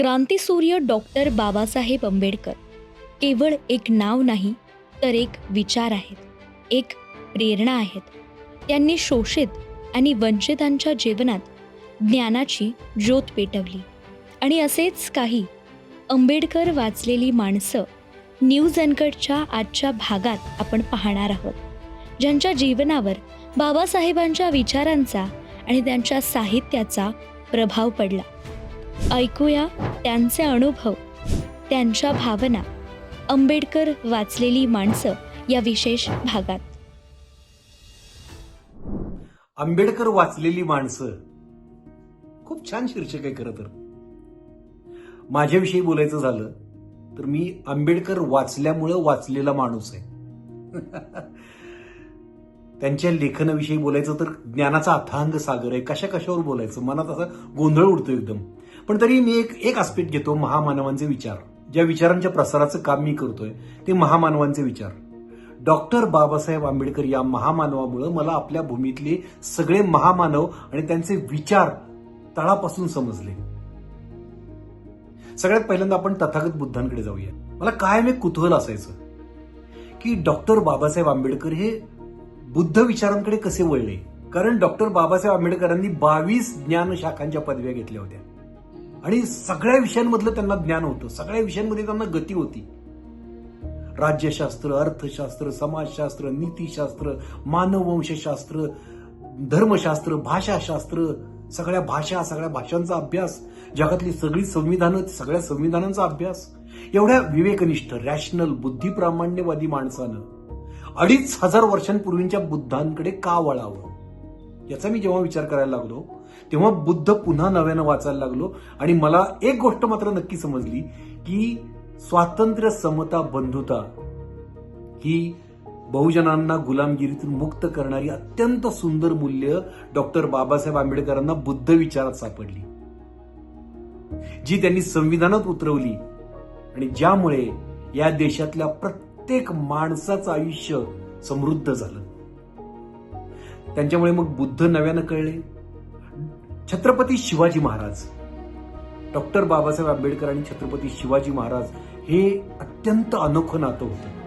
क्रांतिसूर्य doctor Babasaheb Ambedkar केवळ एक नाव नाही तर एक विचार आहेत, एक प्रेरणा आहेत. त्यांनी शोषित आणि वंचितांच्या जीवनात ज्ञानाची ज्योत पेटवली. आणि असेच काही आंबेडकर वाचलेली माणसं न्यूज अनकटच्या आजच्या भागात आपण पाहणार आहोत, ज्यांच्या जीवनावर बाबासाहेबांच्या विचारांचा आणि त्यांच्या साहित्याचा प्रभाव पडला. ऐकूया त्यांचे अनुभव, त्यांच्या भावना, आंबेडकर वाचलेली माणसं या विशेष भागात. आंबेडकर वाचलेली माणसं खूप छान शीर्षक आहे. खरं तर माझ्याविषयी बोलायचं झालं तर मी आंबेडकर वाचल्यामुळं वाचलेला माणूस आहे. त्यांच्या लेखनाविषयी बोलायचं तर ज्ञानाचा अथांग सागर आहे. कशावर बोलायचं, मनात असा गोंधळ उडतो एकदम. पण तरी मी एक आस्पेक्ट घेतो, महामानवांचे विचार. ज्या विचारांच्या प्रसाराचं काम मी करतोय ते महामानवांचे विचार. डॉक्टर बाबासाहेब आंबेडकर या महामानवामुळं मला आपल्या भूमीतले सगळे महामानव आणि त्यांचे विचार तळापासून समजले. सगळ्यात पहिल्यांदा आपण तथागत बुद्धांकडे जाऊया. मला कायम एक कुतूहल असायचं की डॉक्टर बाबासाहेब आंबेडकर हे बुद्ध विचारांकडे कसे वळले. कारण डॉक्टर बाबासाहेब आंबेडकरांनी 22 ज्ञान शाखांच्या पदव्या घेतल्या होत्या आणि सगळ्या विषयांमधलं त्यांना ज्ञान होतं. सगळ्या विषयांमध्ये त्यांना गती होती. राज्यशास्त्र, अर्थशास्त्र, समाजशास्त्र, नीतीशास्त्र, मानववंशशास्त्र, धर्मशास्त्र, भाषाशास्त्र, सगळ्या भाषांचा अभ्यास, जगातली सगळी संविधानं, सगळ्या संविधानांचा अभ्यास. एवढ्या विवेकनिष्ठ, रॅशनल, बुद्धिप्रामाण्यवादी माणसानं 2500 वर्षांपूर्वीच्या बुद्धांकडे का वळावं, याचा मी जेव्हा विचार करायला लागलो तेव्हा बुद्ध पुन्हा नव्यानं वाचायला लागलो. आणि मला एक गोष्ट मात्र नक्की समजली की स्वातंत्र्य, समता, बंधुता ही बहुजनांना गुलामगिरीतून मुक्त करणारी अत्यंत सुंदर मूल्य डॉक्टर बाबासाहेब आंबेडकरांना बुद्ध विचारात सापडली, जी त्यांनी संविधानात उतरवली आणि ज्यामुळे या देशातल्या प्रत्येक माणसाचं आयुष्य समृद्ध झालं. त्यांच्यामुळे मग बुद्ध नव्यानं कळले. छत्रपती शिवाजी महाराज, डॉक्टर बाबासाहेब आंबेडकर आणि छत्रपती शिवाजी महाराज हे अत्यंत अनोखं नातं होतं.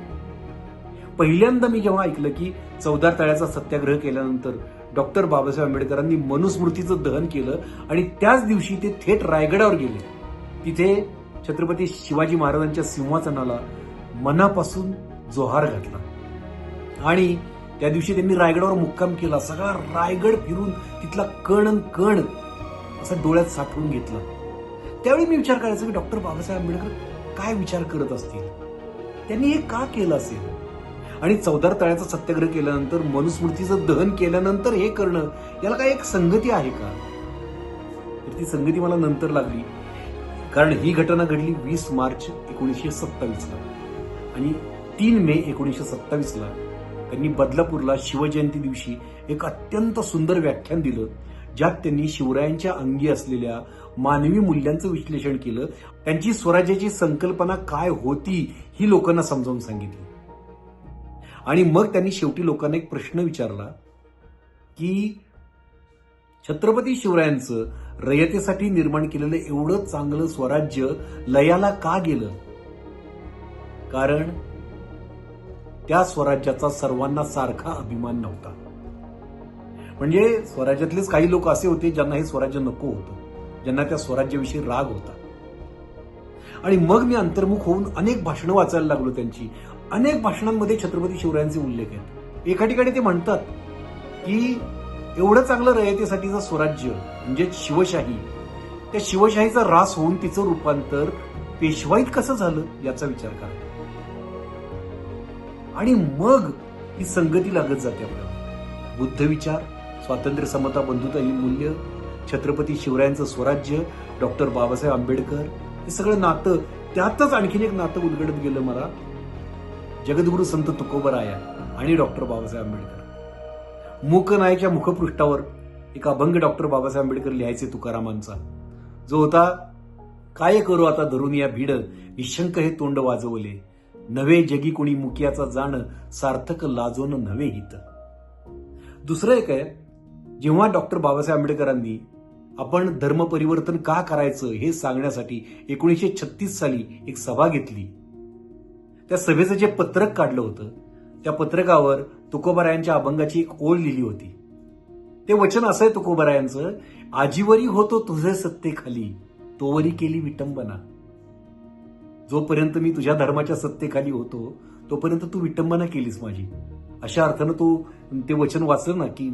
पहिल्यांदा मी जेव्हा ऐकलं की चौदार तळ्याचा सत्याग्रह केल्यानंतर डॉक्टर बाबासाहेब आंबेडकरांनी मनुस्मृतीचं दहन केलं आणि त्याच दिवशी ते थेट रायगडावर गेले. तिथे छत्रपती शिवाजी महाराजांच्या सिंहासनाला मनापासून जोहार घातला आणि त्या दिवशी त्यांनी रायगडावर मुक्काम केला. सगळा रायगड फिरून तिथला कण असा डोळ्यात साठवून घेतला. त्यावेळी मी विचार करायचो की डॉक्टर बाबासाहेब आंबेडकर काय विचार करत असतील, त्यांनी हे का केलं असेल. आणि चौदार तळ्याचा सत्याग्रह केल्यानंतर, मनुस्मृतीचं दहन केल्यानंतर हे करणं, याला काय एक संगती आहे का. तर ती संगती मला नंतर लागली. कारण ही घटना घडली 20 मार्च 1927ला आणि 3 मे 1927ला त्यांनी बदलापूरला शिवजयंती दिवशी एक अत्यंत सुंदर व्याख्यान दिलं, ज्यात त्यांनी शिवरायांच्या अंगी असलेल्या मानवी मूल्यांचं विश्लेषण केलं. त्यांची स्वराज्याची संकल्पना काय होती ही लोकांना समजावून सांगितली. आणि मग त्यांनी शेवटी लोकांना एक प्रश्न विचारला की छत्रपती शिवरायांचं रयतेसाठी निर्माण केलेलं एवढं चांगलं स्वराज्य लयाला का गेलं. कारण त्या स्वराज्याचा सर्वांना सारखा अभिमान नव्हता. म्हणजे स्वराज्यातलेच काही लोक असे होते ज्यांना हे स्वराज्य नको होतं, ज्यांना त्या स्वराज्याविषयी राग होता. आणि मग मी अंतर्मुख होऊन अनेक भाषणं वाचायला लागलो त्यांची. अनेक भाषणांमध्ये छत्रपती शिवरायांचे उल्लेख आहेत. एका ठिकाणी ते म्हणतात की एवढं चांगलं रयतेसाठीचं स्वराज्य म्हणजे शिवशाही, त्या शिवशाहीचा ऱ्हास होऊन तिचं रूपांतर पेशवाईत कसं झालं याचा विचार करा. आणि मग ही संगती लागत जाते आपल्याला. बुद्ध विचार, स्वातंत्र्य, समता, बंधुता ही मूल्य, छत्रपती शिवरायांचं स्वराज्य, डॉक्टर बाबासाहेब आंबेडकर, हे सगळं नातं. त्यातच आणखीन एक नातं उलगडत गेलं मला, जगद्गुरु संत तुकोबराया आणि डॉक्टर बाबासाहेब आंबेडकर. मूकनायच्या मुखपृष्ठावर एक अभंग डॉक्टर बाबासाहेब आंबेडकर लिहायचे तुकारामांचा, जो होता, काय करू आता धरून या भीड, निशंक हे तोंड वाजवले, नवे जगी कुणी मुकियाचा जाण, सार्थक लाजोन नवे हित. दुसरं एक आहे, जेव्हा डॉक्टर बाबासाहेब आंबेडकरांनी आपण धर्म परिवर्तन का करायचं हे सांगण्यासाठी 1936 साली एक सभा घेतली. त्या सभेचं जे पत्रक काढलं होतं त्या पत्रकावर तुकोबारायांच्या अभंगाची एक ओळ लिहिली होती. ते वचन असं आहे तुकोबारायांचं, आजीवरी होतो तुझे सत्तेखाली, तोवरी केली विटंबना. जोपर्यंत मी तुझ्या धर्माच्या सत्तेखाली होतो तोपर्यंत तू विटंबना केलीस माझी. अशा अर्थानं तो ते वचन वाचलं ना की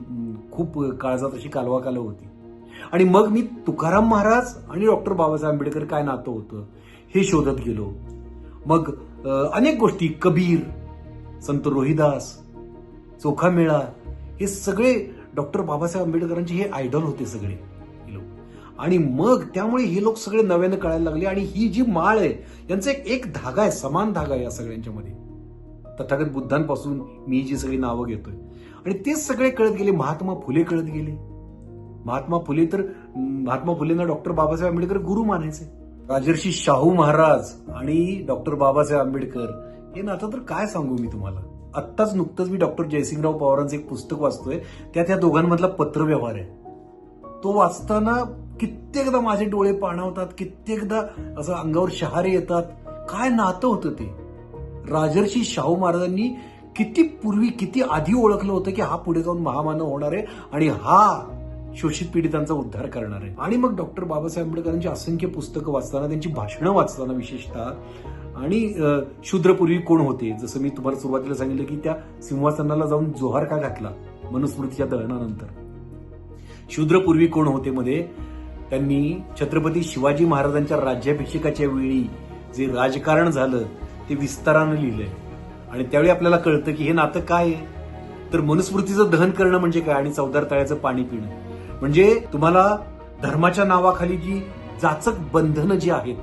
खूप काळजात अशी कालवाकाल होती. आणि मग मी तुकाराम महाराज आणि डॉक्टर बाबासाहेब आंबेडकर काय नातं होतं हे शोधत गेलो. मग अनेक गोष्टी, कबीर, संत रोहिदास, चोखामेळा, हे सगळे डॉक्टर बाबासाहेब आंबेडकरांचे हे आयडॉल होते सगळे लोक. आणि मग त्यामुळे हे लोक सगळे नव्यानं कळायला लागले. आणि ही जी माळ आहे यांचा एक धागा आहे, समान धागा आहे या सगळ्यांच्या मध्ये. तथागत बुद्धांपासून मी जी सगळी नावं घेतोय आणि तेच सगळे कळत गेले. महात्मा फुले कळत गेले. महात्मा फुलेंना डॉक्टर बाबासाहेब आंबेडकर गुरु मानायचे. राजर्षी शाहू महाराज आणि डॉक्टर बाबासाहेब आंबेडकर हे नातं तर काय सांगू मी तुम्हाला. आत्ताच नुकतंच मी डॉक्टर जयसिंगराव पवारांचं एक पुस्तक वाचतोय, त्यात या दोघांमधला पत्रव्यवहार आहे. तो वाचताना कित्येकदा माझे डोळे पाणावतात, कित्येकदा असं अंगावर शहारे येतात. काय नातं होतं ते. राजर्षी शाहू महाराजांनी किती आधी ओळखलं होतं की हा पुढे जाऊन महामानव होणार आहे आणि हा शोषित पीडितांचा उद्धार करणार आहे. आणि मग डॉक्टर बाबासाहेब आंबेडकरांची असंख्य पुस्तकं वाचताना, त्यांची भाषणं वाचताना विशेषतः, आणि शूद्रपूर्वी कोण होते, जसं मी तुम्हाला सुरुवातीला सांगितलं की त्या सिंहासनाला जाऊन जोहार का घातला मनुस्मृतीच्या दहनानंतर. शूद्रपूर्वी कोण होते मध्ये त्यांनी छत्रपती शिवाजी महाराजांच्या राज्याभिषेकाच्या वेळी जे राजकारण झालं ते विस्तारानं लिहिलंय. आणि त्यावेळी आपल्याला कळतं की हे नातं काय आहे. तर मनुस्मृतीचं दहन करणं म्हणजे काय आणि चवदार तळ्याचं पाणी पिणं म्हणजे तुम्हाला धर्माच्या नावाखाली जी जाचक बंधनं जी आहेत,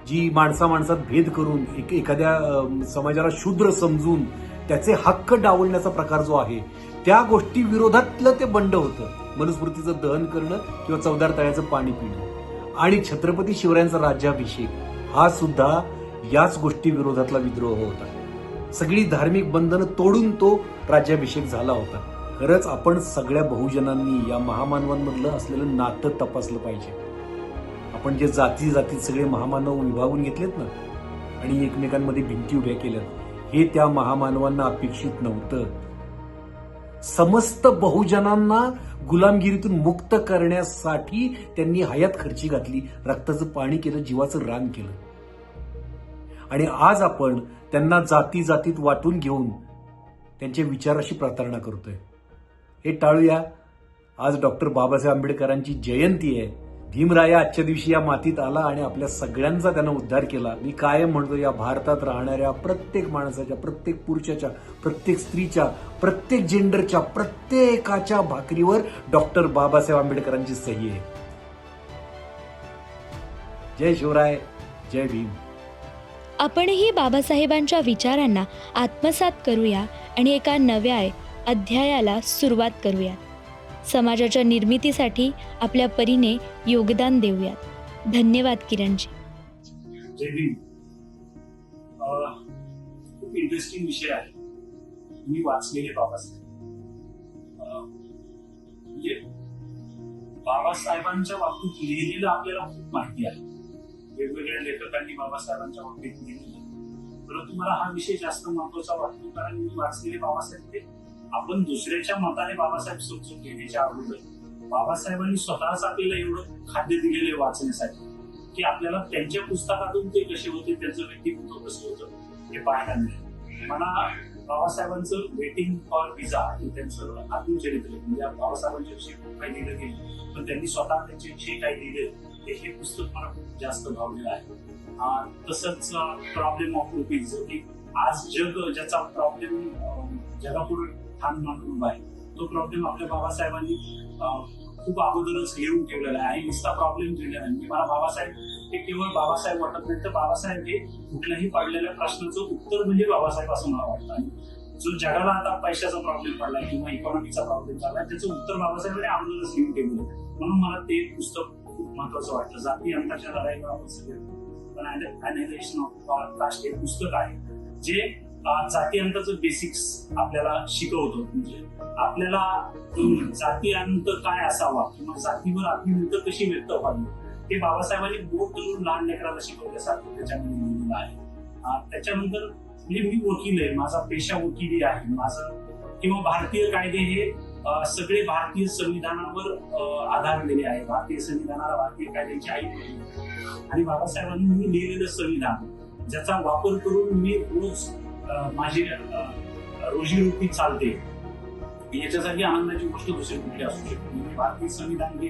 जी माणसात भेद करून एखाद्या समाजाला शूद्र समजून त्याचे हक्क डावलण्याचा प्रकार जो आहे, त्या गोष्टी विरोधातलं ते बंड होतं. मनुस्मृतीचं दहन करणं किंवा चवदार तळ्याचं पाणी पिणं. आणि छत्रपती शिवरायांचा राज्याभिषेक हा सुद्धा याच गोष्टी विरोधातला विद्रोह होता. सगळी धार्मिक बंधनं तोडून तो राज्याभिषेक झाला होता. खरंच आपण सगळ्या बहुजनांनी या महामानवांमधलं असलेलं नातं तपासलं पाहिजे. आपण जे जातीत सगळे महामानव विभागून घेतलेत ना आणि एकमेकांमध्ये भिंती उभ्या केल्यात, हे त्या महामानवांना अपेक्षित नव्हतं. समस्त बहुजनांना गुलामगिरीतून मुक्त करण्यासाठी त्यांनी हयात खर्ची घातली, रक्ताचं पाणी केलं, जीवाचं रान केलं. आणि आज आपण त्यांना जातीत वाटून घेऊन त्यांच्या विचाराशी प्रतारणा करतोय. हे टाळूया. आज डॉक्टर बाबासाहेब आंबेडकरांची जयंती आहे. भीमराया आजच्या दिवशी या मातीत आला आणि आपल्या सगळ्यांचा त्यानं उद्धार केला. मी कायम म्हणतो, या भारतात राहणाऱ्या प्रत्येक माणसाच्या, प्रत्येक पुरुषाच्या, प्रत्येक स्त्रीच्या, प्रत्येक जेंडरच्या, प्रत्येकाच्या भाकरीवर डॉक्टर बाबासाहेब आंबेडकरांची सही आहे. जय शिवराय, जय भीम. आपणही बाबासाहेबांच्या विचारांना आत्मसात करूया आणि एका नव्या अध्यायाला सुरुवात करूया. समाजाच्या निर्मितीसाठी आपल्या परीने योगदान देऊयात. धन्यवाद किरणजी. जय भीम. खूप इंटरेस्टिंग विषय आहे. मी वाचलेले बाबासाहेब, म्हणजे बाबासाहेबांच्या बाबतीत लिहिलेलं आपल्याला खूप माहिती आहे. वेगवेगळ्या लेखकांनी बाबासाहेबांच्या बाबतीत लिहिलेलं. परंतु मला हा विषय जास्त महत्वाचा वाटतो कारण मी वाचलेले बाबासाहेब ते आपण दुसऱ्याच्या मताने बाबासाहेब समजून घेण्याच्या अगोदर बाबासाहेबांनी स्वतःच आपल्याला एवढं खाद्य दिलेले वाचण्यासाठी की आपल्याला त्यांच्या पुस्तकातून ते कसे होते, त्यांचं व्यक्तिमत्व कसं होतं हे पाहायला मिळेल. मला बाबासाहेबांचं वेटिंग फॉर विजा हे त्यांचं आत्मचरित्र, म्हणजे बाबासाहेबांच्या विषयी खूप काही लिहिलं गेलं, पण त्यांनी स्वतः त्यांच्याविषयी काही लिहिलं हे पुस्तक मला खूप जास्त भावलेलं आहे. तसंच प्रॉब्लेम ऑफ रुपीज, की आज ज्याचा प्रॉब्लेम जगापुढे ठाण मांडून उभा आहे, तो प्रॉब्लेम आपल्या बाबासाहेबांनी खूप अगोदरच लिहून ठेवलेला आहे आणि नुसता प्रॉब्लेम दिलेला आहे. म्हणजे मला बाबासाहेब हे केवळ बाबासाहेब वाटत नाही, तर बाबासाहेब हे कुठल्याही पडलेल्या प्रश्नाचं उत्तर म्हणजे बाबासाहेब असं मला वाटतं. आणि जो जगाला आता पैशाचा प्रॉब्लेम पडलाय किंवा इकॉनॉमीचा प्रॉब्लेम चाललाय, त्याचं उत्तर बाबासाहेबांनी अगोदरच लिहून ठेवलं. म्हणून मला ते पुस्तक खूप महत्वाचं वाटतं. जाती अंताच्या लढाईवर आपण सगळे पण अनालिसिस ऑफ कास्ट हे पुस्तक आहे जे जातीअंताचं बेसिक्स आपल्याला शिकवतो. म्हणजे आपल्याला जातीअंत काय असावा किंवा जातीवर आपली मत कशी व्यक्त व्हावी ते बाबासाहेबांनी बोट धरून लहान लेकराला शिकवल्यासारखं त्याच्यामध्ये लिहिलेलं आहे. त्याच्यानंतर म्हणजे मी वकील आहे, माझा पेशा वकिली आहे, माझं किंवा भारतीय कायदे हे सगळे भारतीय संविधानावर आधारलेले आहे. भारतीय संविधानाला भारतीय कायद्यांची आई म्हणली आहे. आणि बाबासाहेबांनी लिहिलेलं संविधान ज्याचा वापर करून मी रोज माझी रोजीरोटी चालते, याच्यासाठी आनंदाची गोष्ट दुसरी कुठली असू शकते. मी भारतीय संविधान हे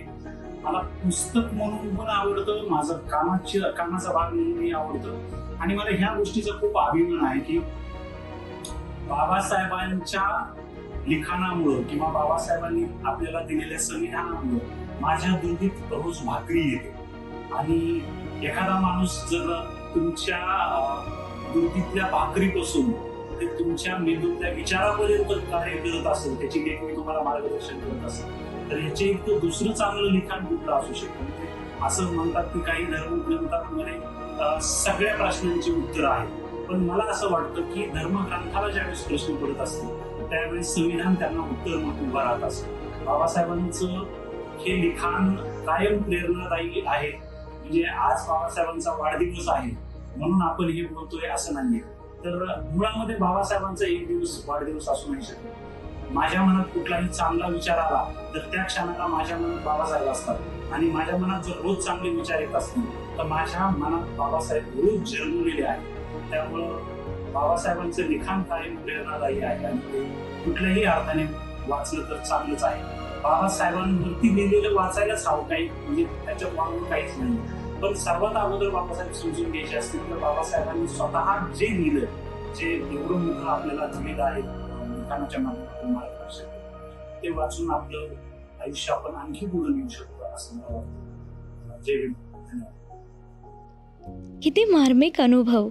मला पुस्तक म्हणून पण आवडतं, माझं कामाचा भाग म्हणूनही आवडतं. आणि मला ह्या गोष्टीचा खूप अभिमान आहे की बाबासाहेबांच्या लिखाणामुळं किंवा बाबासाहेबांनी आपल्याला दिलेल्या संविधानामुळं माझ्या दुर्गीत रोज भाकरी येते. आणि एखादा माणूस जर तुमच्या दुर्गीतल्या भाकरीपासून ते तुमच्या मेंदूतल्या विचारापर्यंत कार्य करत असेल, त्याची लेखणी तुम्हाला मार्गदर्शन करत असेल, तर याचे इतकं दुसरं चांगलं लिखाण कुठलं असू शकतं. म्हणजे असं म्हणतात की काही धर्मग्रंथांमध्ये सगळ्या प्रश्नांची उत्तरं आहेत, पण मला असं वाटतं की धर्मग्रंथाला ज्यावेळेस प्रश्न पडत असतील त्यावेळेस संविधान त्यांना उत्तर म्हणून उभा राहत असतं. बाबासाहेबांचं हे लिखाण कायम प्रेरणादायी आहे. म्हणजे आज बाबासाहेबांचा वाढदिवस आहे म्हणून आपण हे बोलतोय असं नाहीये, तर मुळामध्ये बाबासाहेबांचा एक दिवस वाढदिवस असू नाही शकत. माझ्या मनात कुठलाही चांगला विचार आला तर त्या क्षणाला माझ्या मनात बाबासाहेब असतात, आणि माझ्या मनात जर रोज चांगले विचार येत असतील तर माझ्या मनात बाबासाहेब रोज जन्मलेले आहेत. त्यामुळं बाबासाहेबांचं लिखाण कायम प्रेरणादायी आहे आणि ते कुठल्याही अर्थाने वाचलं तर चांगलंच आहे. बाबासाहेबांवरती लिहिलेलं वाचायलाच हवं, काही म्हणजे त्याच्यात वागून काहीच नाही. पण सर्वात अगोदर बाबासाहेब समजून घ्यायचे असतील तर बाबासाहेबांनी स्वतः जे लिहिलं, जे एवढं मोठं आपल्याला दिलेलं आहे लिखाणाच्या माध्यमातून मार्गदर्शन, ते वाचून आपलं आयुष्य आपण आणखी पुढे नेऊ शकतो असं मला वाटतं. जय भीम. धन्यवाद. किती मार्मिक अनुभव.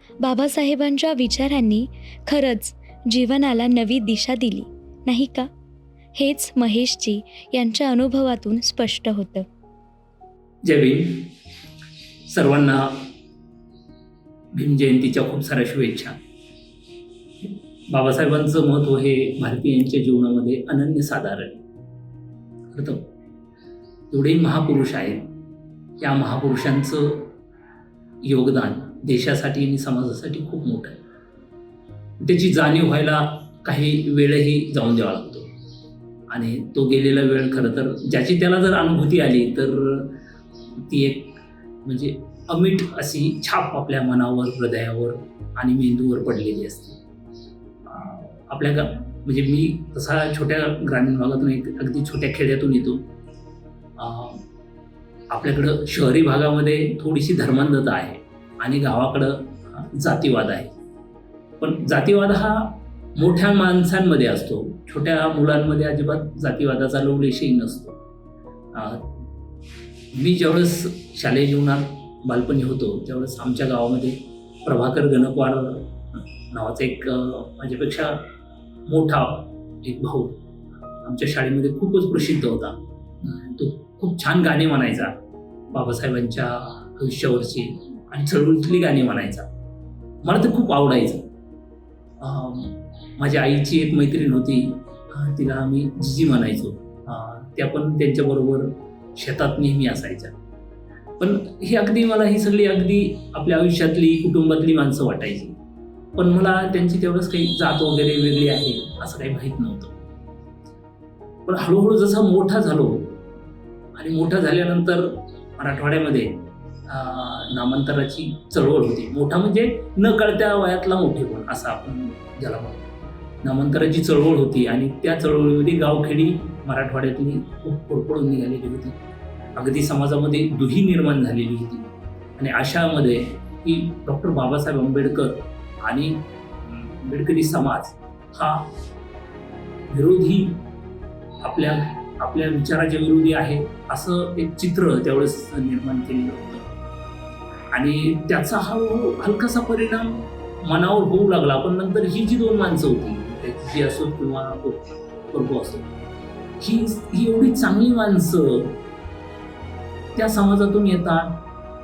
बाबासाहेबांच्या विचारांनी खरंच जीवनाला नवी दिशा दिली नाही का? हेच महेशजी यांच्या अनुभवातून स्पष्ट होतं. जय भीम. सर्वांना भीम जयंतीच्या खूप साऱ्या शुभेच्छा. बाबासाहेबांचं महत्त्व हे भारतीयांच्या जीवनामध्ये अनन्यसाधारण. खरं तर एवढेही महापुरुष आहेत, या महापुरुषांचं योगदान देशासाठी आणि समाजासाठी खूप मोठं आहे. त्याची जाणीव व्हायला काही वेळही जाऊन द्यावा लागतो, आणि तो गेलेला वेळ खरं तर ज्याची त्याला जर अनुभूती आली तर ती एक म्हणजे अमिट अशी छाप आपल्या मनावर, हृदयावर आणि मेंदूवर पडलेली असते. आपल्या म्हणजे मी तसा छोट्या ग्रामीण भागातून एक अगदी छोट्या खेड्यातून येतो. आपल्याकडं शहरी भागामध्ये थोडीशी धर्मांधता आहे आणि गावाकडं जातीवाद आहे. पण जातीवाद हा मोठ्या माणसांमध्ये असतो, छोट्या मुलांमध्ये अजिबात जातीवादाचा लवलेशही नसतो. मी ज्यावेळेस शालेय जीवनात बालपणी होतो त्यावेळेस आमच्या गावामध्ये प्रभाकर गणकवाड नावाचा एक माझ्यापेक्षा मोठा एक भाऊ आमच्या शाळेमध्ये खूपच प्रसिद्ध होता. तो खूप छान गाणी म्हणायचा, बाबासाहेबांच्या आयुष्यावरची आणि चळवळीतली गाणी म्हणायचा. मला ते खूप आवडायचं. माझ्या आईची एक मैत्रीण होती, तिला आम्ही जिजी म्हणायचो. त्या पण त्यांच्याबरोबर शेतात नेहमी असायच्या. पण हे अगदी मला ही सगळी अगदी आपल्या आयुष्यातली कुटुंबातली माणसं वाटायची. पण मला त्यांची तेवढंच काही जात वगैरे वेगळी आहे असं काही माहीत नव्हतं. पण हळूहळू जसा मोठा झालो आणि मोठा झाल्यानंतर मराठवाड्यामध्ये नामांतराची चळवळ होती. मोठा म्हणजे न कळत्या वयातला मोठेपण असं आपण ज्याला म्हणतो. नामांतराची चळवळ होती आणि त्या चळवळीमध्ये गावखेडी मराठवाड्यातली खूप पडपडून निघालेली होती. अगदी समाजामध्ये दुही निर्माण झालेली होती. आणि अशामध्ये की डॉक्टर बाबासाहेब आंबेडकर आणि आंबेडकरी समाज हा विरोधी, आपल्या विचाराच्या विरोधी आहे असं एक चित्र त्यावेळेस निर्माण केलेलं होतं. आणि त्याचा हळूहळू हलकासा परिणाम मनावर होऊ लागला. पण नंतर ही जी दोन माणसं होती, जी असो किंवा प्रभू असो, ही एवढी चांगली माणसं त्या समाजातून येतात,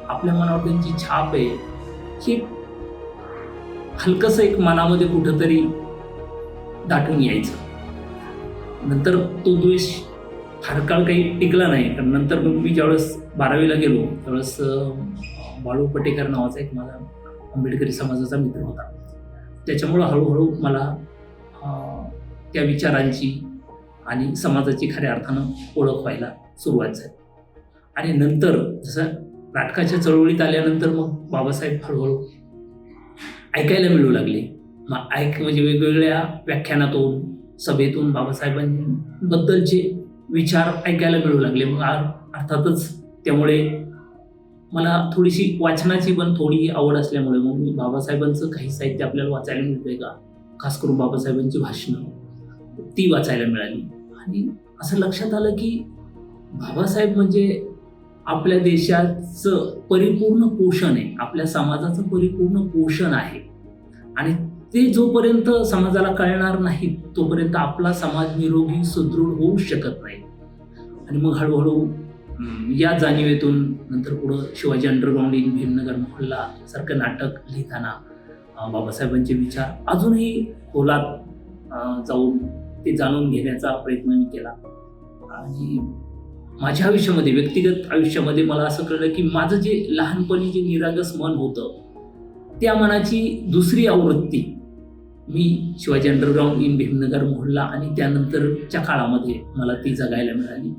आपल्या मनावर त्यांची छाप आहे, ही हलकंसं एक मनामध्ये कुठंतरी दाटून यायचं. नंतर तो द्वेष फार काळ काही टिकला नाही. कारण नंतर मग मी ज्यावेळेस 12वीला गेलो त्यावेळेस बाळू पटेकर नावाचा एक माझा आंबेडकरी समाजाचा मित्र होता. त्याच्यामुळं हळूहळू मला त्या विचारांची आणि समाजाची खऱ्या अर्थानं ओळख व्हायला सुरुवात झाली. आणि नंतर जसं नाटकाच्या चळवळीत आल्यानंतर मग बाबासाहेब हळूहळू ऐकायला मिळू लागले. मग म्हणजे वेगवेगळ्या व्याख्यानातून सभेतून बाबासाहेबांबद्दलचे विचार ऐकायला मिळू लागले. मग अर्थातच त्यामुळे मला थोडीशी वाचनाची पण थोडी आवड असल्यामुळे मग मी बाबासाहेबांचं काही साहित्य आपल्याला वाचायला मिळतंय का, खास करून बाबासाहेबांची भाषणं ती वाचायला मिळाली. आणि असं लक्षात आलं की बाबासाहेब म्हणजे आपल्या देशाचं परिपूर्ण पोषण आहे, आपल्या समाजाचं परिपूर्ण पोषण आहे. आणि ते जोपर्यंत समाजाला कळणार नाही तोपर्यंत आपला समाज निरोगी सुदृढ होऊ शकत नाही. आणि मग हळूहळू या जाणीवेतून नंतर पुढं शिवाजी अंडरग्राऊंड इन भीमनगर मोहल्ला सारखं नाटक लिहिताना बाबासाहेबांचे विचार अजूनही खोलात जाऊन ते जाणून घेण्याचा प्रयत्न मी केला. आणि माझ्या आयुष्यामध्ये, व्यक्तिगत आयुष्यामध्ये मला असं कळलं की माझं जे लहानपणी जे निरागस मन होतं त्या मनाची दुसरी आवृत्ती मी शिवाजी अंडरग्राऊंड इन भीमनगर मोहल्ला आणि त्यानंतरच्या काळामध्ये मला ती जगायला मिळाली.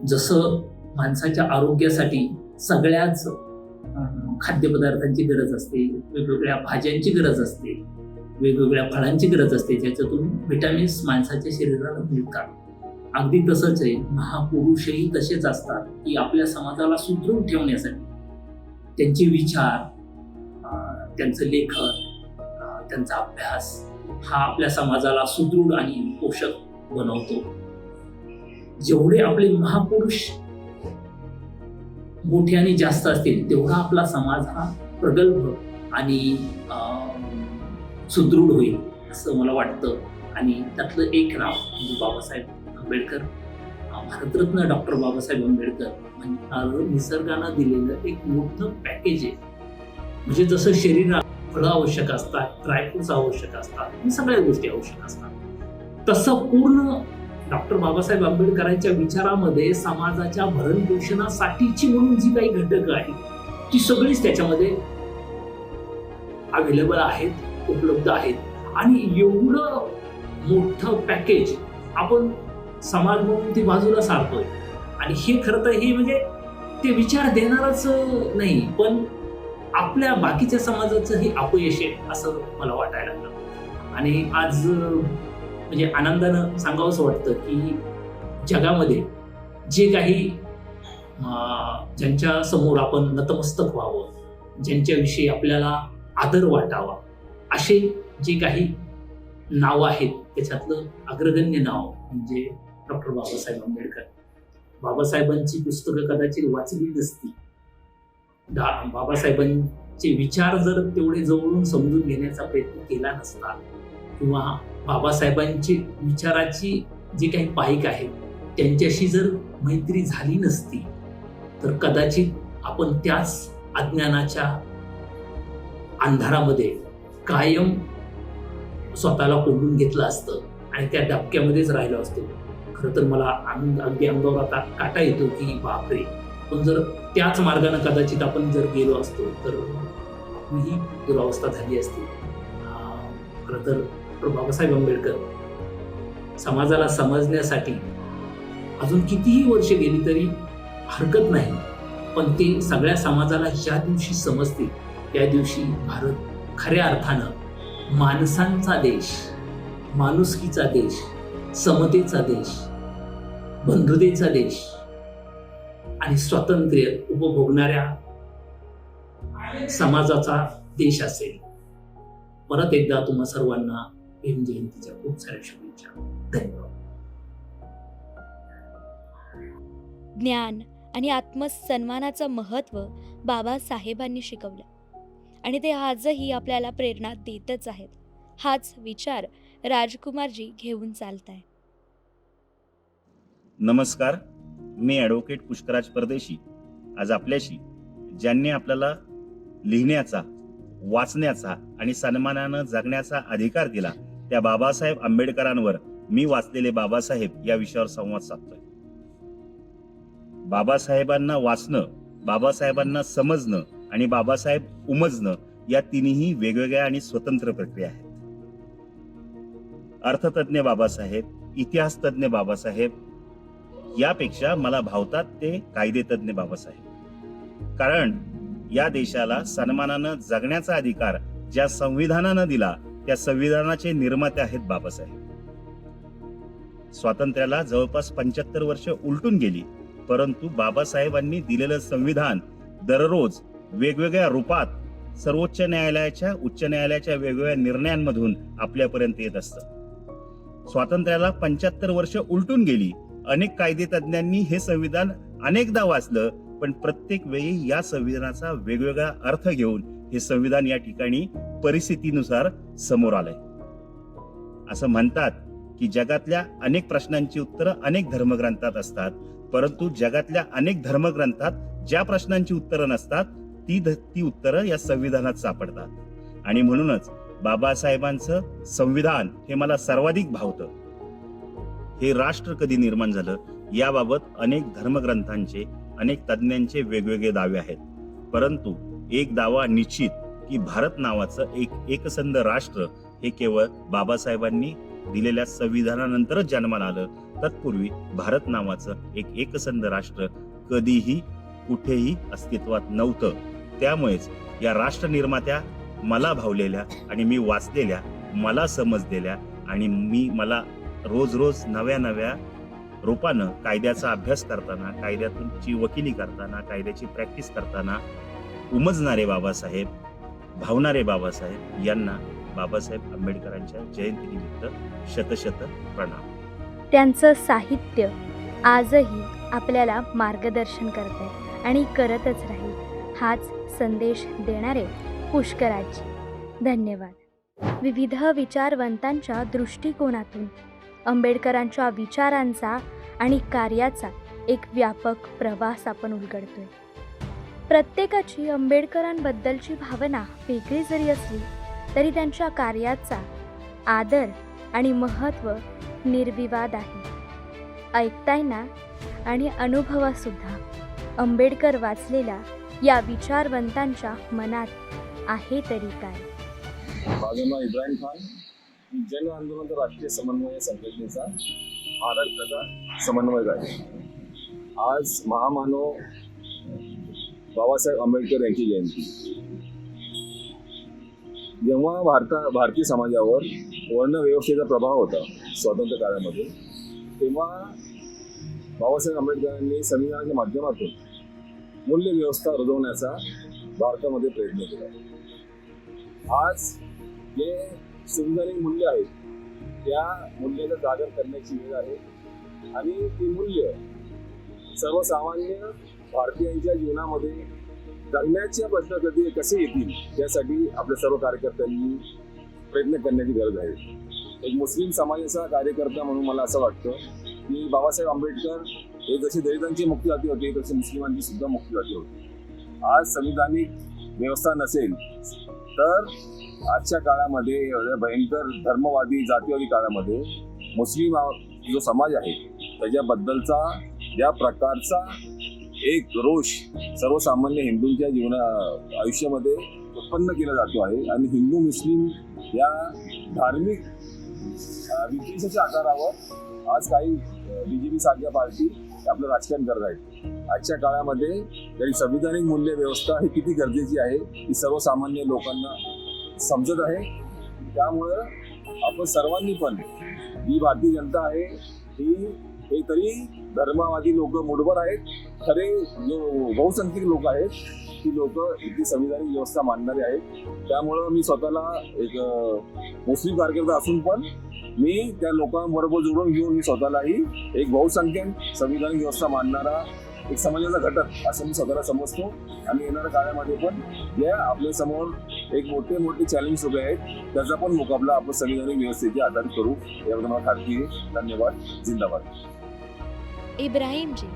जसं माणसाच्या आरोग्यासाठी सगळ्याच खाद्यपदार्थांची गरज असते, वेगवेगळ्या भाज्यांची गरज असते, वेगवेगळ्या फळांची गरज असते, ज्याच्यातून व्हिटॅमिन्स माणसाच्या शरीराला मिळतात. अगदी तसंच आहे, महापुरुषही तसेच असतात की आपल्या समाजाला सुदृढ ठेवण्यासाठी त्यांचे विचार, त्यांचं लेखन, त्यांचा अभ्यास हा आपल्या समाजाला सुदृढ आणि पोषक बनवतो. जेवढे आपले महापुरुष मोठे आणि जास्त असतील तेवढा आपला समाज हा प्रगल्भ आणि सुदृढ होईल असं मला वाटतं. आणि त्यातलं एक नाव म्हणजे बाबासाहेब आंबेडकर, भारतरत्न डॉक्टर बाबासाहेब आंबेडकर म्हणजे निसर्गानं दिलेलं एक मोठं पॅकेज आहे. म्हणजे जसं शरीराला फळं आवश्यक असतात, ड्रायफ्रुट्स आवश्यक असतात, सगळ्या गोष्टी आवश्यक असतात, तसं पूर्ण डॉक्टर बाबासाहेब आंबेडकरांच्या विचारामध्ये समाजाच्या भरणपोषणासाठीची म्हणून जी काही घटकं आहेत ती सगळीच त्याच्यामध्ये अवेलेबल आहेत, उपलब्ध आहेत. आणि एवढं मोठं पॅकेज आपण समाज म्हणून ती बाजूला सारतोय. आणि हे खरं तर हे म्हणजे ते विचार देणारच नाही, पण आपल्या बाकीच्या समाजाचं हे अपयश आहे असं मला वाटायला लागलं. आणि आज म्हणजे आनंदानं सांगावंसं वाटतं की जगामध्ये जे काही ज्यांच्या समोर आपण नतमस्तक व्हावं, ज्यांच्याविषयी आपल्याला आदर वाटावा, असे जे काही नावं आहेत त्याच्यातलं अग्रगण्य नाव म्हणजे डॉक्टर बाबासाहेब आंबेडकर. बाबासाहेबांची पुस्तकं कदाचित वाचली नसती, बाबासाहेबांचे विचार जर तेवढे जवळून समजून घेण्याचा प्रयत्न केला नसता, किंवा बाबासाहेबांची विचाराची जे काही पाईक आहेत त्यांच्याशी जर मैत्री झाली नसती, तर कदाचित आपण त्याच अज्ञानाच्या अंधारामध्ये कायम स्वतःला कोंडून घेतलं असतं आणि त्या डबक्यामध्येच राहिलो असतो. खरं तर मला अगदी अंगावर आता काटा येतो की बापरे, पण जर त्याच मार्गाने कदाचित आपण जर गेलो असतो तर ही दुरावस्था झाली असती. खरं तर बाबासाहेब आंबेडकर समाजाला समजण्यासाठी अजून कितीही वर्ष गेली तरी हरकत नाही, पण ते सगळ्या समाजाला ज्या दिवशी समजतील त्या दिवशी भारत खऱ्या अर्थानं माणसांचा देश, माणुसकीचा देश, समतेचा देश, बंधुतेचा देश आणि स्वातंत्र्य उपभोगणाऱ्या समाजाचा देश असेल. परत एकदा तुम्हा सर्वांना भीम जयंतीच्या खूप साऱ्या शुभेच्छा. धन्यवाद. ज्ञान आणि आत्मसन्मानाचं महत्त्व बाबासाहेबांनी शिकवलं आणि ते आजही आपल्याला प्रेरणा देतच आहेत. हाच विचार राजकुमारजी घेऊन चालताय. नमस्कार, मी ॲडव्होकेट पुष्कराज परदेशी आज आपल्याशी, ज्यांनी आपल्याला लिहिण्याचा, वाचण्याचा आणि सन्मानानं जगण्याचा अधिकार दिला, त्या बाबासाहेब आंबेडकरांवर मी वाचलेले बाबासाहेब या विषयावर संवाद साधतोय. बाबासाहेबांना वाचणं, बाबासाहेबांना समजणं आणि बाबासाहेब उमजणं या तिन्ही वेगवेगळ्या आणि स्वतंत्र प्रक्रिया आहेत. अर्थतज्ञ बाबासाहेब, इतिहासतज्ञ बाबासाहेब यापेक्षा मला भावतात ते कायदेतज्ञ बाबासाहेब. कारण या देशाला सन्मानानं जगण्याचा अधिकार ज्या संविधानानं दिला, त्या संविधानाचे निर्माते आहेत बाबासाहेब. स्वातंत्र्याला जवळपास 75 वर्ष उलटून गेली, परंतु बाबासाहेबांनी दिलेलं संविधान दररोज वेगवेगळ्या रूपात सर्वोच्च न्यायालयाच्या, उच्च न्यायालयाच्या वेगवेगळ्या निर्णयांमधून आपल्यापर्यंत येत असतं. स्वातंत्र्याला 75 वर्ष उलटून गेली. अनेक कायदेतज्ञांनी हे संविधान अनेकदा वाचलं, पण प्रत्येक वेळी या संविधानाचा वेगवेगळा अर्थ घेऊन हे संविधान या ठिकाणी परिस्थितीनुसार समोर आलंय. असं म्हणतात की जगातल्या अनेक प्रश्नांची उत्तरं अनेक धर्मग्रंथात असतात, परंतु जगातल्या अनेक धर्मग्रंथात ज्या प्रश्नांची उत्तरं नसतात ती उत्तरं या संविधानात सापडतात. आणि म्हणूनच बाबासाहेबांचं संविधान हे मला सर्वाधिक भावतं. हे राष्ट्र कधी निर्माण झालं याबाबत अनेक धर्मग्रंथांचे, अनेक तज्ञांचे वेगवेगळे दावे आहेत, परंतु एक दावा निश्चित की भारत नावाचं एक एकसंध राष्ट्र हे केवळ बाबासाहेबांनी दिलेल्या संविधानानंतरच जन्माला आलं. तत्पूर्वी भारत नावाचं एक एकसंध राष्ट्र कधीही कुठेही अस्तित्वात नव्हतं. त्यामुळेच या राष्ट्र निर्मात्या मला भावलेल्या आणि मी वाचलेल्या, मला समजलेल्या आणि मला रोज रोज नव्या नव्या रूपानं कायद्याचा अभ्यास करताना, कायद्याची वकिली करताना, कायद्याची प्रॅक्टिस करताना उमजणारे बाबासाहेब, भावणारे बाबासाहेब यांना बाबासाहेब आंबेडकरांच्या जयंतीनिमित्त शतशत प्रणाम. त्यांचं साहित्य आजही आपल्याला मार्गदर्शन करते आणि करतच राहील, हाच संदेश देणारे पुष्कराजी. धन्यवाद. विविध विचारवंतांच्या दृष्टिकोनातून आंबेडकरांच्या विचारांचा आणि कार्याचा एक व्यापक प्रवास आपण उलगडतोय. प्रत्येकाची आंबेडकरांबद्दलची भावना वेगळी जरी असली तरी त्यांच्या कार्याचा आदर आणि महत्त्व निर्विवाद आहे. ऐकताना आणि अनुभवासुद्धा आंबेडकर वाचलेल्या या विचारवंतांच्या मनात आहे तरी काय. माझं नाव इब्राहिम खान, जन आंदोलन राष्ट्रीय समन्वय संघटनेचा महाराष्ट्राचा समन्वयक आहे. आज महामानव बाबासाहेब आंबेडकर यांची जयंती. जेव्हा भारतीय समाजावर वर्णव्यवस्थेचा प्रभाव होता स्वातंत्र्य काळामध्ये, तेव्हा बाबासाहेब आंबेडकरांनी संविधानाच्या माध्यमातून मूल्यव्यवस्था रुजवण्याचा भारतामध्ये प्रयत्न केला. आज जे संविधानिक मूल्य आहेत त्या मूल्याचा जागर करण्याची वेळ आहे आणि ती मूल्य सर्वसामान्य भारतीयांच्या जीवनामध्ये जगण्याच्या प्रश्न कधी कसे येतील यासाठी आपल्या सर्व कार्यकर्त्यांनी प्रयत्न करण्याची गरज आहे. एक मुस्लिम समाजाचा कार्यकर्ता म्हणून मला असं वाटतं की बाबासाहेब आंबेडकर हे जशी दलितांची मुक्तीवादी होते तशी मुस्लिमांची सुद्धा मुक्तीवादी होती. आज संविधानिक व्यवस्था नसेल तर आजच्या काळामध्ये भयंकर धर्मवादी जातीवादी काळामध्ये मुस्लिम जो समाज आहे त्याच्याबद्दलचा ज्या प्रकारचा एक रोष सर्वसामान्य हिंदूंच्या आयुष्यामध्ये उत्पन्न केला जातो आहे आणि हिंदू मुस्लिम या धार्मिक विद्वेषाच्या आधारावर आज काही BJP सारख्या पार्टी आपलं राजकारण करत आहेत. आजच्या काळामध्ये तरी संविधानिक मूल्य व्यवस्था ही किती गरजेची आहे ही सर्वसामान्य लोकांना समजत आहे. त्यामुळं आपण सर्वांनी पण ही भारतीय जनता आहे ही तरी धर्मवादी लोक मूडवर आहेत, खरे जो बहुसंख्यक लोक आहेत ती लोक इतकी संविधानिक व्यवस्था मानणारे आहेत. त्यामुळं मी स्वतःला एक मुस्लिम कार्यकर्ता असून पण मी त्या लोकांबरोबर जोडून घेऊन मी स्वतःलाही एक बहुसंख्यक संविधानिक व्यवस्था मानणारा एक समाजाचा घटक असं मी स्वतःला समजतो. आणि येणाऱ्या काळामध्ये पण जे आपल्या समोर एक मोठे मोठे चॅलेंज उभे आहेत त्याचा पण मुकाबला आपण संविधानिक व्यवस्थेचे आधारित करू याबद्दल मला खात्री आहे. धन्यवाद. जिंदाबाद. इब्राहिमजी,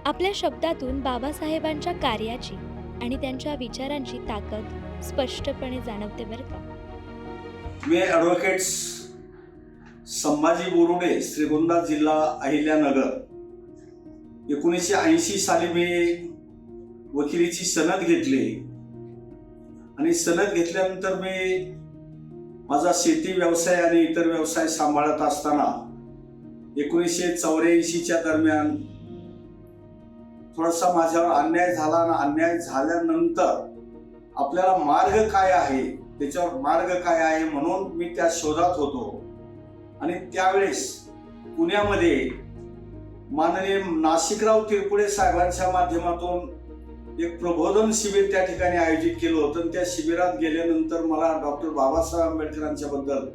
आपल्या शब्दातून बाबासाहेबांच्या कार्याची आणि त्यांच्या विचारांची ताकद स्पष्टपणे जाणवते बरं का. मी ॲडव्होकेट्स संभाजी बोरुडे, श्रीगोंदा जिल्हा, अहिल्यानगर. 1980 साली मी वकिलीची सनद घेतली आणि सनद घेतल्यानंतर मी माझा शेती व्यवसाय आणि इतर व्यवसाय सांभाळत असताना 1984च्या दरम्यान थोडासा माझ्यावर अन्याय झाला आणि अन्याय झाल्यानंतर आपल्याला मार्ग काय आहे, त्याच्यावर मार्ग काय आहे म्हणून मी त्या शोधात होतो. आणि त्यावेळेस पुण्यामध्ये माननीय नाशिकराव तिरपुडे साहेबांच्या माध्यमातून एक प्रबोधन शिबिर त्या ठिकाणी आयोजित केलं होतं. आणि त्या शिबिरात गेल्यानंतर मला डॉक्टर बाबासाहेब आंबेडकरांच्या बद्दल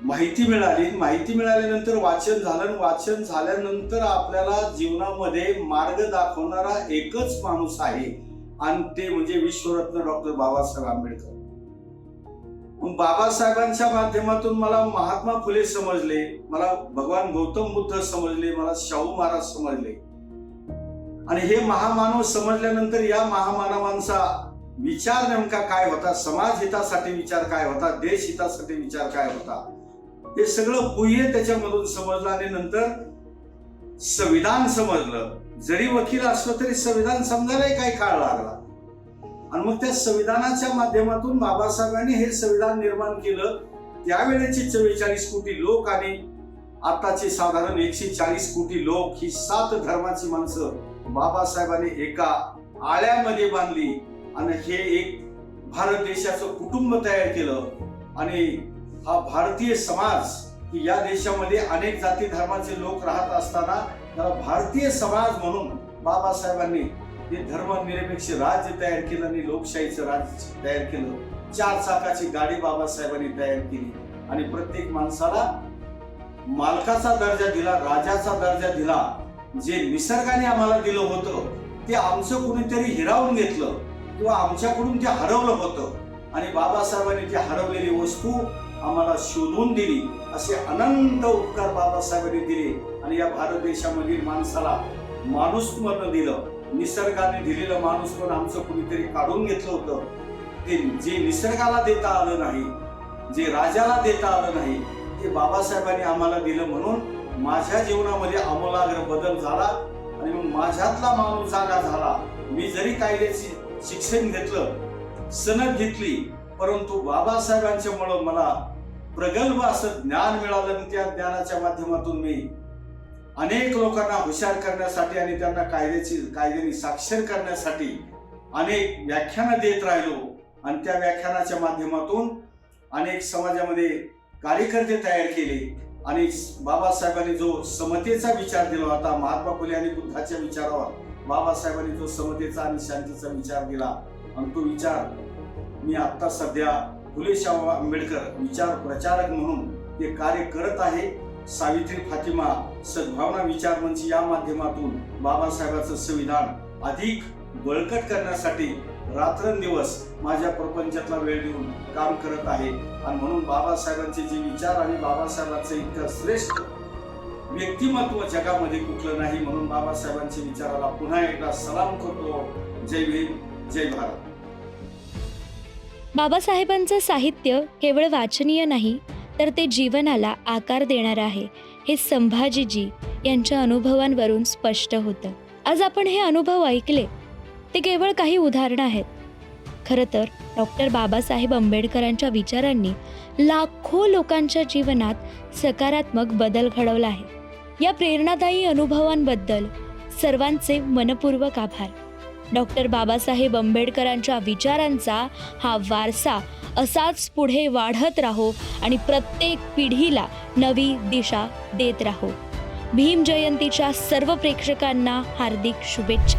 माहिती मिळाली. माहिती मिळाल्यानंतर वाचन झालं. वाचन झाल्यानंतर आपल्याला जीवनामध्ये मार्ग दाखवणारा एकच माणूस आहे आणि ते म्हणजे विश्वरत्न डॉक्टर बाबासाहेब आंबेडकर. मग बाबासाहेबांच्या माध्यमातून मला महात्मा फुले समजले, मला भगवान गौतम बुद्ध समजले, मला शाहू महाराज समजले. आणि हे महामानव समजल्यानंतर या महामानवांचा विचार नेमका काय होता, समाज हितासाठी विचार काय होता, देश हितासाठी विचार काय होता, हे सगळं गुह्य त्याच्यामधून समजलं. आणि नंतर संविधान समजलं. जरी वकील असलो तरी संविधान समजायला काही काळ लागला. आणि मग त्या संविधानाच्या माध्यमातून बाबासाहेबांनी हे संविधान निर्माण केलं. त्यावेळेचे 44 कोटी लोक आणि आताचे साधारण 140 कोटी लोक, ही 7 धर्माची माणसं बाबासाहेबांनी एका आळ्यामध्ये बांधली आणि हे एक भारत देशाचं कुटुंब तयार केलं. आणि हा भारतीय समाज, की या देशामध्ये अनेक जाती धर्माचे लोक राहत असताना त्याला भारतीय समाज म्हणून बाबासाहेबांनी हे धर्मनिरपेक्ष राज्य तयार केलं आणि लोकशाहीचं राज्य तयार केलं. 4 चाकाची गाडी बाबासाहेबांनी तयार केली आणि प्रत्येक माणसाला मालकाचा दर्जा दिला, राजाचा दर्जा दिला. जे निसर्गाने आम्हाला दिलं होतं ते आमचं कुणीतरी हिरावून घेतलं किंवा आमच्याकडून ते हरवलं होतं आणि बाबासाहेबांनी ती हरवलेली वस्तू आम्हाला शोधून दिली. असे अनंत उपकार बाबासाहेबांनी दिले आणि या भारत देशामधील माणसाला माणूसपण दिलं. निसर्गाने दिलेलं माणूस पण आमचं कुणीतरी काढून घेतलं होतं. ते जे निसर्गाला देता आलं नाही, जे राजाला देता आलं नाही, ते बाबासाहेबांनी आम्हाला दिलं. म्हणून माझ्या जीवनामध्ये आमूलाग्र बदल झाला आणि मग माझ्यातला माणूस जागा झाला. मी जरी कायद्याचे शिक्षण घेतलं, सनद घेतली, परंतु बाबासाहेबांच्यामुळं मला प्रगल्भ असं ज्ञान मिळालं. आणि त्या ज्ञानाच्या माध्यमातून मी अनेक लोकांना हुशार करण्यासाठी आणि त्यांना कायद्याने साक्षर करण्यासाठी अनेक व्याख्यानं देत राहिलो. आणि त्या व्याख्यानाच्या माध्यमातून अनेक समाजामध्ये कार्यकर्ते तयार केले. आणि बाबासाहेबांनी जो समतेचा विचार दिला होता, महात्मा फुले आणि बुद्धाच्या विचारावर बाबासाहेबांनी जो समतेचा आणि शांतीचा विचार दिला, आणि तो विचार मी आता सध्या फुले शाहू आंबेडकर विचार प्रचारक म्हणून ते कार्य करत आहे. सावित्री फातिमा सद्भावना विचार मंच या माध्यमातून बाबासाहेबांचं संविधान अधिक बळकट करण्यासाठी रात्रंदिवस माझ्या प्रपंचातला वेळ देऊन काम करत आहे. आणि म्हणून बाबासाहेबांचे जे विचार आणि बाबासाहेबांचं इतकं श्रेष्ठ व्यक्तिमत्व जगामध्ये कुठलं नाही. म्हणून बाबासाहेबांच्या विचाराला पुन्हा एकदा सलाम करतो. जय भीम, जय भारत. बाबासाहेबांचं साहित्य केवळ वाचनीय नाही, तर ते जीवनाला आकार देणारं आहे, हे संभाजीजी यांच्या अनुभवांवरून स्पष्ट होतं. आज आपण हे अनुभव ऐकले, ते केवळ काही उदाहरणं आहेत. खरं तर डॉक्टर बाबासाहेब आंबेडकरांच्या विचारांनी लाखो लोकांच्या जीवनात सकारात्मक बदल घडवला आहे. या प्रेरणादायी अनुभवांबद्दल सर्वांचे मनपूर्वक आभार. डॉक्टर बाबासाहेब आंबेडकरांच्या विचारांचा हा वारसा असाच पुढे वाढत राहो आणि प्रत्येक पिढीला नवी दिशा देत राहो. भीम जयंतीच्या सर्व प्रेक्षकांना हार्दिक शुभेच्छा.